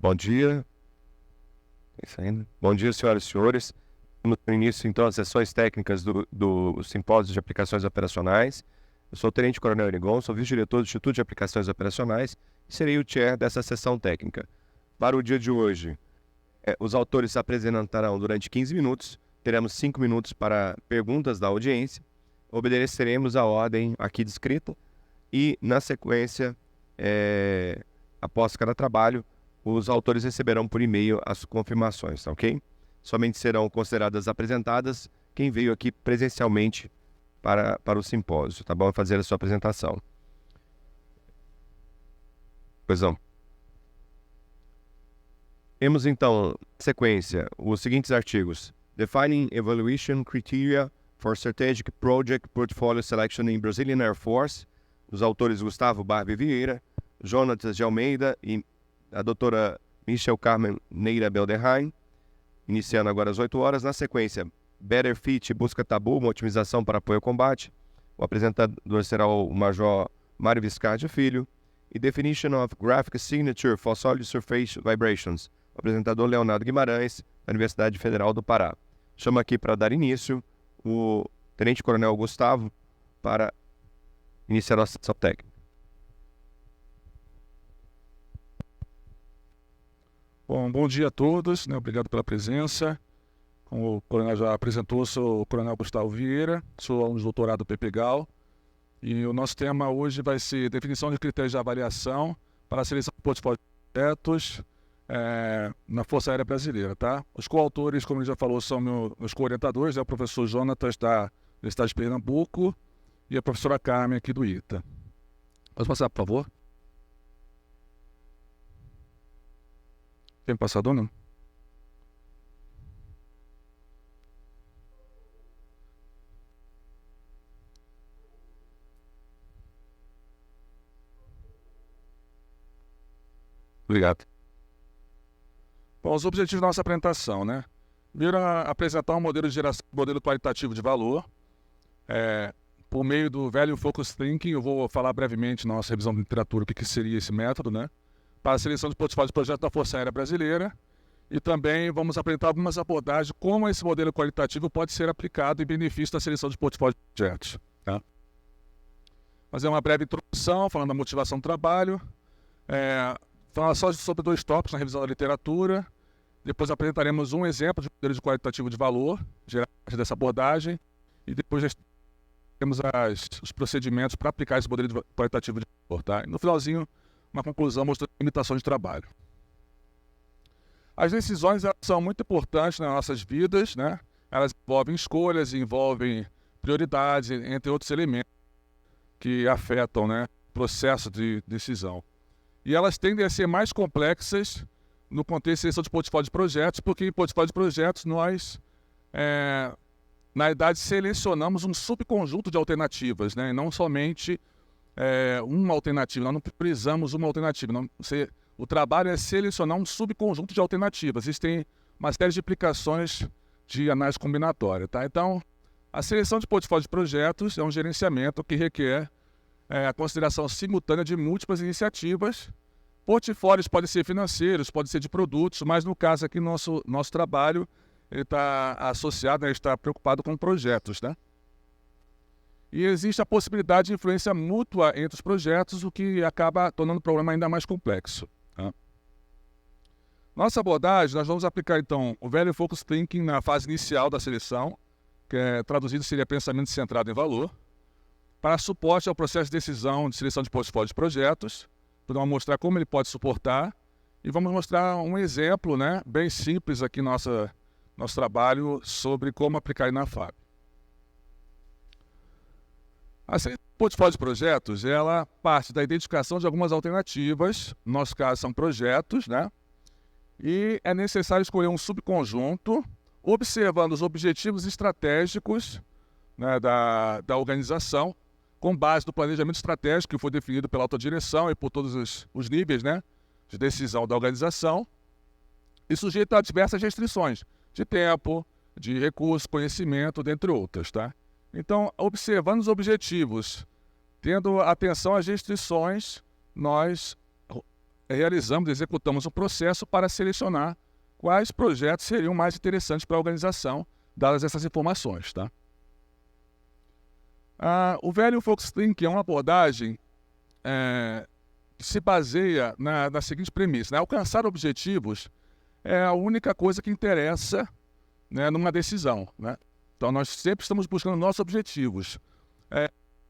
Bom dia. Isso ainda. Bom dia, senhoras e senhores. No início, então, as sessões técnicas do Simpósio de Aplicações Operacionais. Eu sou o Tenente Coronel Erigon, sou vice-diretor do Instituto de Aplicações Operacionais e serei o chair dessa sessão técnica. Para o dia de hoje, os autores se apresentarão durante 15 minutos, teremos 5 minutos para perguntas da audiência, obedeceremos a ordem aqui descrita e, na sequência, após cada trabalho, os autores receberão por e-mail as confirmações, ok? Somente serão consideradas apresentadas quem veio aqui presencialmente para o simpósio, tá bom? Fazer a sua apresentação. Pois não. Temos então, sequência, os seguintes artigos. Defining Evaluation Criteria for Strategic Project Portfolio Selection in Brazilian Air Force, dos autores Gustavo Barbie Vieira, Jonatas de Almeida e a doutora Michel Carmen Neira Belderheim, iniciando agora às 8 horas. Na sequência, Better Fit Busca Tabu, uma otimização para apoio ao combate. O apresentador será o Major Mário Viscardi Filho. E Definition of Graphic Signature for Solid Surface Vibrations, o apresentador Leonardo Guimarães, da Universidade Federal do Pará. Chamo aqui para dar início o Tenente Coronel Gustavo para iniciar a nossa sessão técnica. Bom dia a todos, né? Obrigado pela presença. Como o coronel já apresentou, sou o Coronel Gustavo Vieira, sou aluno de doutorado PPGAL, e o nosso tema hoje vai ser definição de critérios de avaliação para a seleção de portfólios de projetos na Força Aérea Brasileira, tá? Os coautores, como ele já falou, são meus co-orientadores, o professor Jonatas da Universidade de Pernambuco e a professora Carmen aqui do ITA. Pode passar, por favor? Tem passador, não? Obrigado. Bom, os objetivos da nossa apresentação, né? Primeiro, apresentar um modelo de geração, modelo qualitativo de valor. Por meio do Value Focus Thinking, eu vou falar brevemente na nossa revisão de literatura o que seria esse método, né? Para a seleção de portfólios de projetos da Força Aérea Brasileira. E também vamos apresentar algumas abordagens como esse modelo qualitativo pode ser aplicado em benefício da seleção de portfólios de projetos. Tá? Fazer uma breve introdução, falando da motivação do trabalho. Falar só sobre 2 tópicos na revisão da literatura. Depois apresentaremos um exemplo de modelo de qualitativo de valor, gerado dessa abordagem. E depois temos os procedimentos para aplicar esse modelo de qualitativo de valor. Tá? E no finalzinho, uma conclusão mostrando limitações de trabalho. As decisões são muito importantes nas nossas vidas, né? Elas envolvem escolhas, envolvem prioridades, entre outros elementos que afetam, né, o processo de decisão. E elas tendem a ser mais complexas no contexto de seleção de portfólio de projetos, porque em portfólio de projetos nós, na verdade, selecionamos um subconjunto de alternativas, né? E não somente uma alternativa, nós não priorizamos uma alternativa. O trabalho é selecionar um subconjunto de alternativas. Existem uma série de aplicações de análise combinatória. Tá? Então, a seleção de portfólio de projetos é um gerenciamento que requer a consideração simultânea de múltiplas iniciativas. Portfólios podem ser financeiros, podem ser de produtos, mas no caso aqui, nosso trabalho está associado, está preocupado com projetos. Né? E existe a possibilidade de influência mútua entre os projetos, o que acaba tornando o problema ainda mais complexo. Tá? Nossa abordagem, nós vamos aplicar então o Value Focus Thinking na fase inicial da seleção, que traduzido seria pensamento centrado em valor, para suporte ao processo de decisão de seleção de portfólio de projetos. Vamos mostrar como ele pode suportar e vamos mostrar um exemplo, né, bem simples aqui no nosso trabalho sobre como aplicar ele na FAB. A seleção de portfólio de projetos, ela parte da identificação de algumas alternativas, no nosso caso são projetos, né? E é necessário escolher um subconjunto, observando os objetivos estratégicos, né, da organização, com base no planejamento estratégico que foi definido pela alta direção e por todos os níveis, né, de decisão da organização, e sujeito a diversas restrições de tempo, de recursos, conhecimento, dentre outras. Tá? Então, observando os objetivos, tendo atenção às restrições, nós executamos um processo para selecionar quais projetos seriam mais interessantes para a organização, dadas essas informações, tá? O Value Focused Thinking é uma abordagem que se baseia na seguinte premissa, né? Alcançar objetivos é a única coisa que interessa, né, numa decisão, né? Então, nós sempre estamos buscando nossos objetivos.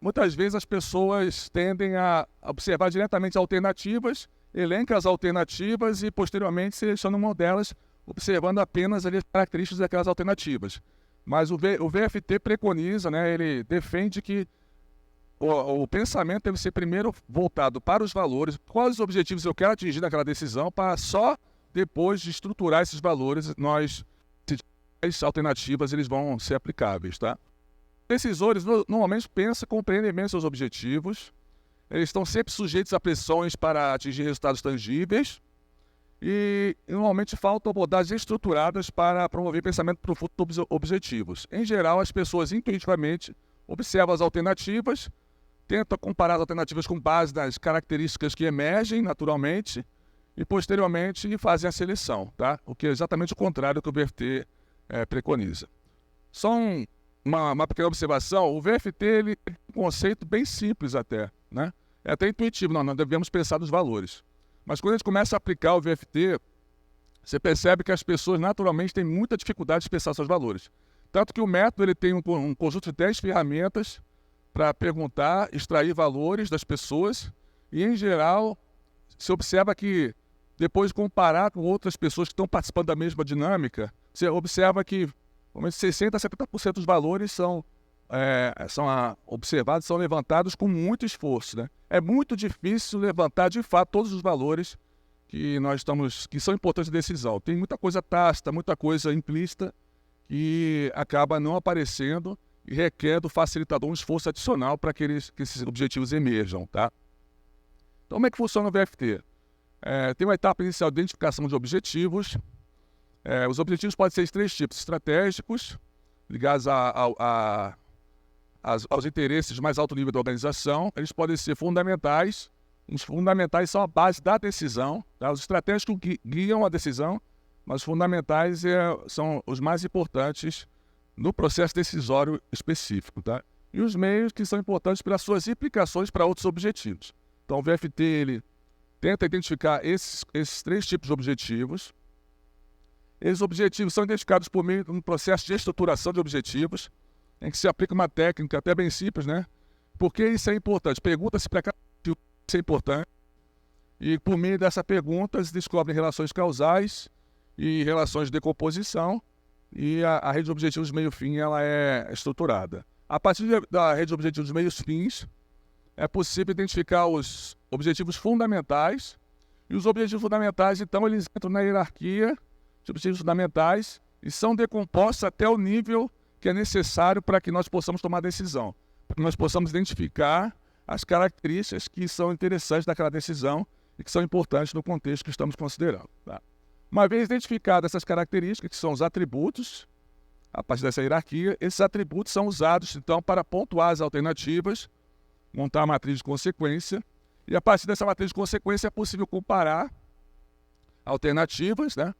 Muitas vezes as pessoas tendem a observar diretamente alternativas, elencam as alternativas e, posteriormente, selecionam uma delas, observando apenas ali as características daquelas alternativas. Mas o VFT preconiza, né, ele defende que o pensamento deve ser primeiro voltado para os valores, quais os objetivos eu quero atingir naquela decisão, para só depois de estruturar esses valores, as alternativas eles vão ser aplicáveis, tá? Decisores normalmente pensam, compreendem bem seus objetivos, eles estão sempre sujeitos a pressões para atingir resultados tangíveis e normalmente faltam abordagens estruturadas para promover pensamento profundo sobre objetivos. Em geral, as pessoas intuitivamente observam as alternativas, tentam comparar as alternativas com base nas características que emergem naturalmente e posteriormente fazem a seleção, tá? O que é exatamente o contrário do que o VFT preconiza. Só uma pequena observação, o VFT ele tem um conceito bem simples até, né? É até intuitivo, nós devemos pensar nos valores. Mas quando a gente começa a aplicar o VFT, você percebe que as pessoas naturalmente têm muita dificuldade de pensar seus valores. Tanto que o método ele tem um conjunto de 10 ferramentas para perguntar, extrair valores das pessoas e, em geral, se observa que depois de comparar com outras pessoas que estão participando da mesma dinâmica, você observa que 60% a 70% dos valores são observados, são levantados com muito esforço, né? É muito difícil levantar de fato todos os valores que são importantes na decisão. Tem muita coisa tácita, muita coisa implícita que acaba não aparecendo e requer do facilitador um esforço adicional para que esses objetivos emerjam, tá? Então, como é que funciona o VFT? Tem uma etapa inicial de identificação de objetivos. Os objetivos podem ser de 3 tipos: estratégicos, ligados aos interesses de mais alto nível da organização. Eles podem ser fundamentais. Os fundamentais são a base da decisão, tá? Os estratégicos guiam a decisão, mas os fundamentais são os mais importantes no processo decisório específico, tá? E os meios que são importantes pelas suas implicações para outros objetivos. Então, o VFT ele tenta identificar esses 3 tipos de objetivos. Esses objetivos são identificados por meio de um processo de estruturação de objetivos, em que se aplica uma técnica até bem simples, né? Por que isso é importante? Pergunta-se para cada objetivo isso é importante, e por meio dessa pergunta se descobrem relações causais e relações de decomposição, e a rede de objetivos meio-fim ela é estruturada. A partir da rede de objetivos meios-fins, é possível identificar os objetivos fundamentais, e os objetivos fundamentais, então, eles entram na hierarquia de objetivos fundamentais e são decompostos até o nível que é necessário para que nós possamos tomar decisão, para que nós possamos identificar as características que são interessantes daquela decisão e que são importantes no contexto que estamos considerando, tá? Uma vez identificadas essas características, que são os atributos, a partir dessa hierarquia, esses atributos são usados, então, para pontuar as alternativas, montar a matriz de consequência, e a partir dessa matriz de consequência é possível comparar alternativas, né?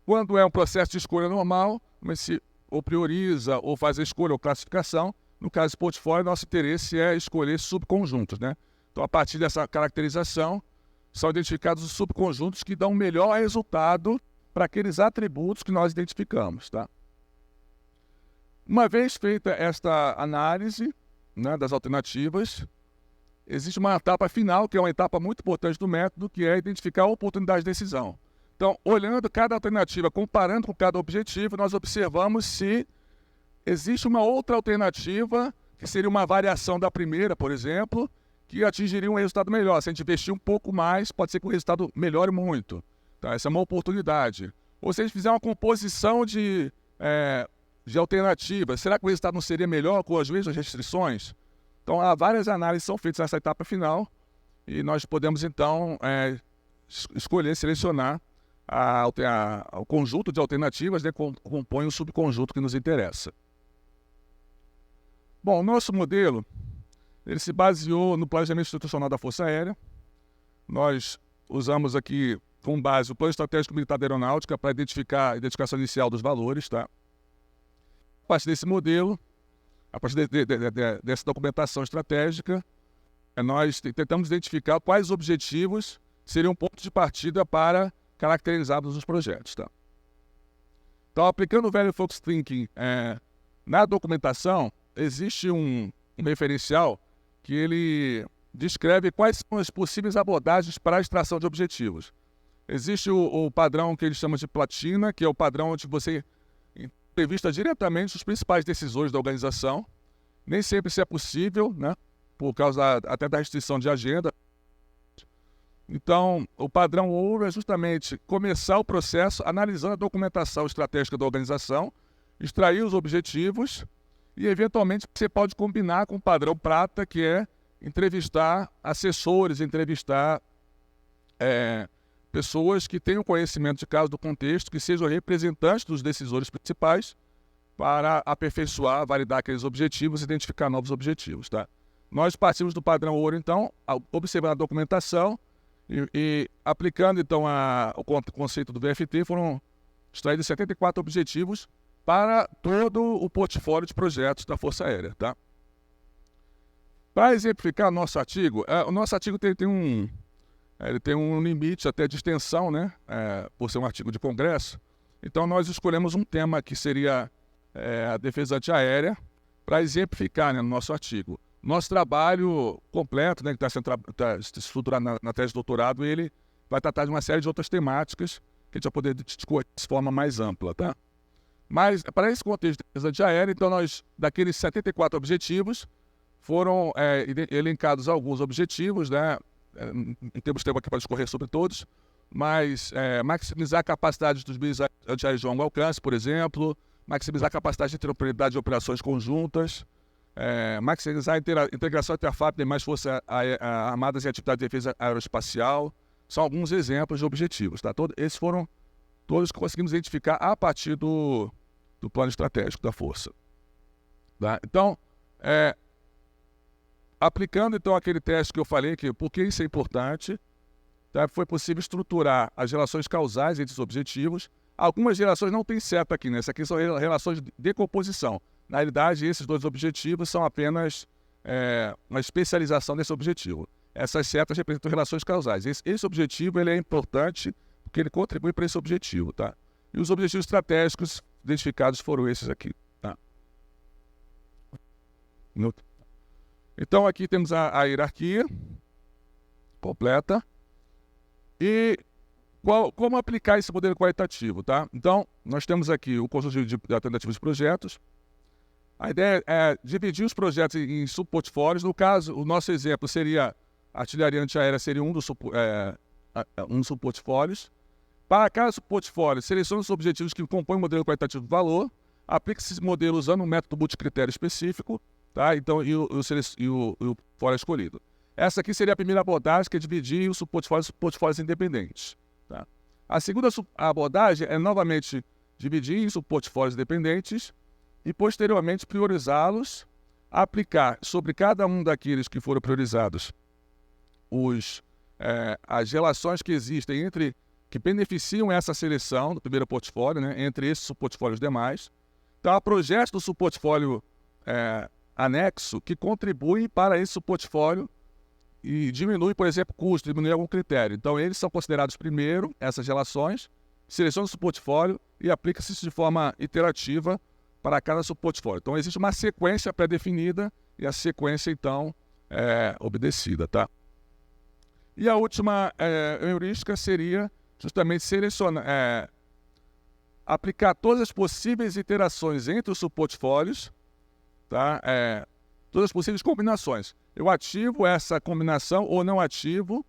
Quando é um processo de escolha normal, mas se ou prioriza ou faz a escolha ou classificação, no caso do portfólio, nosso interesse é escolher subconjuntos, né? Então, a partir dessa caracterização, são identificados os subconjuntos que dão o melhor resultado para aqueles atributos que nós identificamos, tá? Uma vez feita esta análise, né, das alternativas, existe uma etapa final, que é uma etapa muito importante do método, que é identificar a oportunidade de decisão. Então, olhando cada alternativa, comparando com cada objetivo, nós observamos se existe uma outra alternativa, que seria uma variação da primeira, por exemplo, que atingiria um resultado melhor. Se a gente investir um pouco mais, pode ser que o resultado melhore muito, tá? Essa é uma oportunidade. Ou se a gente fizer uma composição de alternativas, será que o resultado não seria melhor com as mesmas restrições? Então, há várias análises que são feitas nessa etapa final e nós podemos, então, escolher, selecionar o conjunto de alternativas, né, que compõe o subconjunto que nos interessa. Bom, o nosso modelo ele se baseou no planejamento institucional da Força Aérea. Nós usamos aqui como base o Plano Estratégico Militar da Aeronáutica para identificar a identificação inicial dos valores, tá? A partir desse modelo, a partir dessa documentação estratégica, nós tentamos identificar quais objetivos seriam pontos de partida para caracterizarmos os projetos, tá? Então, aplicando o Value Focused Thinking na documentação, existe um referencial que ele descreve quais são as possíveis abordagens para a extração de objetivos. Existe o padrão que eles chamam de platina, que é o padrão onde você entrevista diretamente os principais decisores da organização. Nem sempre isso é possível, né? Por causa até da restrição de agenda. Então, o padrão ouro é justamente começar o processo analisando a documentação estratégica da organização, extrair os objetivos e, eventualmente, você pode combinar com o padrão prata, que é entrevistar assessores, entrevistar pessoas que tenham conhecimento de caso do contexto, que sejam representantes dos decisores principais para aperfeiçoar, validar aqueles objetivos e identificar novos objetivos, tá? Nós partimos do padrão ouro, então, observando a documentação e aplicando, então, o conceito do VFT, foram extraídos 74 objetivos para todo o portfólio de projetos da Força Aérea, tá? Para exemplificar o nosso artigo ele tem um limite até de extensão, né? Por ser um artigo de congresso. Então, nós escolhemos um tema que seria a defesa antiaérea para exemplificar, né, no nosso artigo. Nosso trabalho completo, né, que está estruturado na tese de doutorado, ele vai tratar de uma série de outras temáticas que a gente vai poder discutir de forma mais ampla, tá? Mas, para esse contexto de defesa antiaérea, então, daqueles 74 objetivos, foram elencados alguns objetivos, né? Em termos de tempo aqui para discorrer sobre todos, mas maximizar a capacidade dos meios antiaéreos de longo alcance, por exemplo, maximizar a capacidade de interoperabilidade de operações conjuntas, maximizar a integração entre a FAP e demais forças armadas e atividade de defesa aeroespacial. São alguns exemplos de objetivos, tá? Esses foram todos que conseguimos identificar a partir do plano estratégico da força, tá? Então, aplicando, então, aquele teste que eu falei, que por que isso é importante, tá? Foi possível estruturar as relações causais entre os objetivos. Algumas relações não têm seta aqui, né? Essas aqui são relações de decomposição. Na realidade, esses dois objetivos são apenas uma especialização desse objetivo. Essas setas representam relações causais. Esse objetivo ele é importante porque ele contribui para esse objetivo, tá? E os objetivos estratégicos identificados foram esses aqui, tá? Então, aqui temos a hierarquia completa. E como aplicar esse modelo qualitativo, tá? Então, nós temos aqui o conjunto de alternativas de projetos. A ideia é dividir os projetos em subportfólios. No caso, o nosso exemplo seria a artilharia antiaérea, seria um dos subportfólios. Para cada subportfólio, selecione os objetivos que compõem o modelo qualitativo de valor, aplique esse modelo usando um método multicritério específico, tá? Então, e o fórum escolhido. Essa aqui seria a primeira abordagem, que é dividir os subportfólios independentes, tá? A segunda abordagem é, novamente, dividir em subportfólios independentes e, posteriormente, priorizá-los, aplicar sobre cada um daqueles que foram priorizados as relações que existem que beneficiam essa seleção do primeiro portfólio, né, entre esses subportfólios demais. Então, há projetos do subportfólio anexo que contribuem para esse subportfólio e diminui, por exemplo, custo, diminui algum critério. Então, eles são considerados primeiro, essas relações, seleciona o subportfólio e aplica-se de forma iterativa para cada subportfólio. Então, existe uma sequência pré-definida e a sequência, então, é obedecida, tá? E a última heurística seria justamente selecionar, aplicar todas as possíveis iterações entre os subportfólios, tá? Todas as possíveis combinações. Eu ativo essa combinação ou não ativo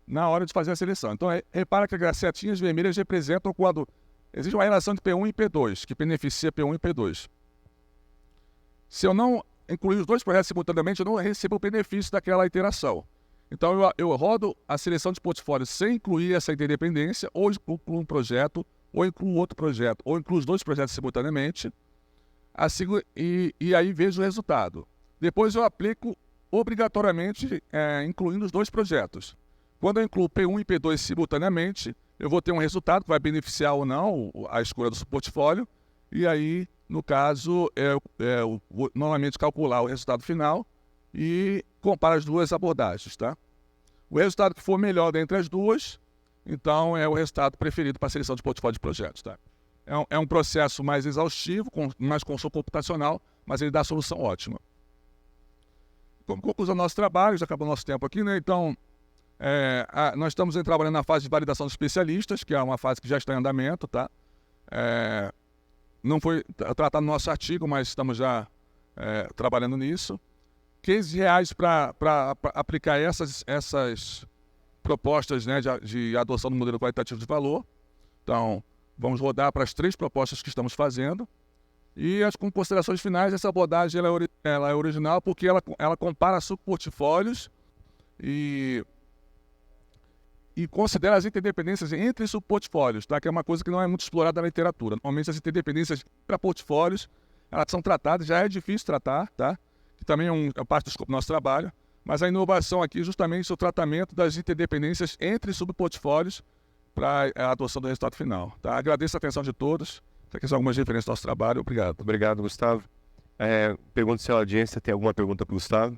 na hora de fazer a seleção. Então, repara que as setinhas vermelhas representam quando existe uma relação de P1 e P2, que beneficia P1 e P2. Se eu não incluir os dois projetos simultaneamente, eu não recebo o benefício daquela iteração. Então, eu rodo a seleção de portfólio sem incluir essa interdependência, ou incluo um projeto, ou incluo outro projeto, ou incluo os dois projetos simultaneamente, assim, e aí vejo o resultado. Depois eu aplico obrigatoriamente incluindo os dois projetos. Quando eu incluo P1 e P2 simultaneamente, eu vou ter um resultado que vai beneficiar ou não a escolha do portfólio, e aí, no caso, eu vou normalmente calcular o resultado final e comparar as duas abordagens, tá? O resultado que for melhor dentre as duas, então é o resultado preferido para a seleção de portfólio de projetos, tá? É um processo mais exaustivo, com mais consumo computacional, mas ele dá a solução ótima. Como conclusão do nosso trabalho, já acabou o nosso tempo aqui, né? Então, nós estamos trabalhando na fase de validação dos especialistas, que é uma fase que já está em andamento, tá? Não foi tratado no nosso artigo, mas estamos já trabalhando nisso. Cases reais para aplicar essas propostas, né, de adoção do modelo qualitativo de valor. Então, vamos rodar para as 3 propostas que estamos fazendo. E as considerações finais, essa abordagem ela é original porque ela compara subportfólios e considera as interdependências entre subportfólios, tá? Que é uma coisa que não é muito explorada na literatura. Normalmente as interdependências para portfólios, elas são tratadas, já é difícil tratar, tá? Que também é parte do escopo do nosso trabalho, mas a inovação aqui é justamente o tratamento das interdependências entre subportfólios para a adoção do resultado final, tá? Agradeço a atenção de todos. Aqui são algumas referências do nosso trabalho. Obrigado. Obrigado, Gustavo. Pergunto se a audiência tem alguma pergunta para o Gustavo.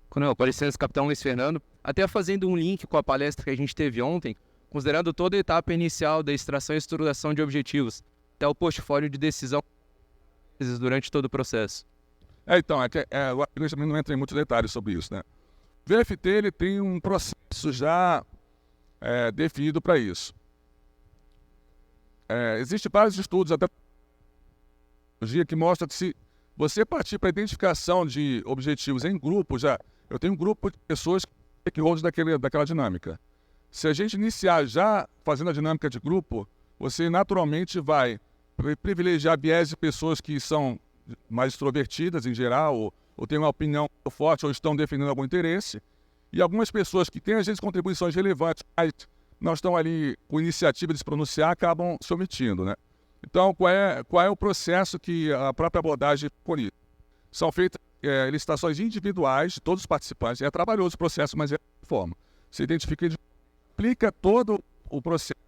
Com licença, capitão Luiz Fernando. Até fazendo um link com a palestra que a gente teve ontem, considerando toda a etapa inicial da extração e estruturação de objetivos, até o portfólio de decisão durante todo o processo. Então, o artigo também não entra em muitos detalhes sobre isso, né? O VFT ele tem um processo já definido para isso. Existem vários estudos, até que mostram que se você partir para a identificação de objetivos em grupo, eu tenho um grupo de pessoas que rodam daquela dinâmica. Se a gente iniciar já fazendo a dinâmica de grupo, você naturalmente vai privilegiar viés de pessoas que são mais extrovertidas em geral, ou têm uma opinião forte, ou estão defendendo algum interesse, e algumas pessoas que têm, às vezes, contribuições relevantes, mas não estão ali com iniciativa de se pronunciar, acabam se omitindo, né? Então, qual é o processo que a própria abordagem preconiza? São feitas licitações individuais de todos os participantes. É trabalhoso o processo, mas é de forma. Você identifica e aplica todo o processo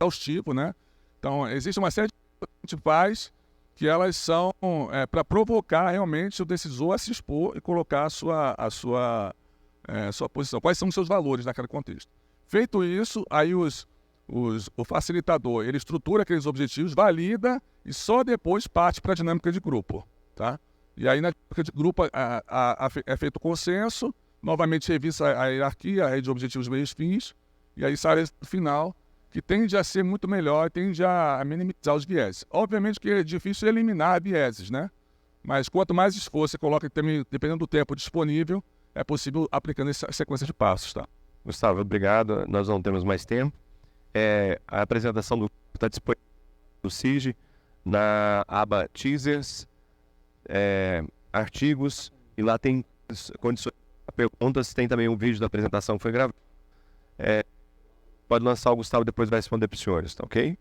exaustivo, né? Então, existe uma série de coisas que a gente faz que elas são para provocar realmente o decisor a se expor e colocar a sua posição. Quais são os seus valores naquele contexto? Feito isso, aí o facilitador, ele estrutura aqueles objetivos, valida e só depois parte para a dinâmica de grupo, tá? E aí na dinâmica de grupo é feito o consenso, novamente revisa a hierarquia, a rede de objetivos, meios, fins, e aí sai o final, que tende a ser muito melhor, tende a minimizar os vieses. Obviamente que é difícil eliminar vieses, né? Mas quanto mais esforço você coloca, dependendo do tempo disponível, é possível aplicando essa sequência de passos, tá? Gustavo, obrigado. Nós não temos mais tempo. A apresentação está disponível no CIG, na aba Teasers, artigos, e lá tem condições de perguntas, tem também um vídeo da apresentação que foi gravado. Pode lançar o Gustavo, depois vai responder para os senhores, tá ok?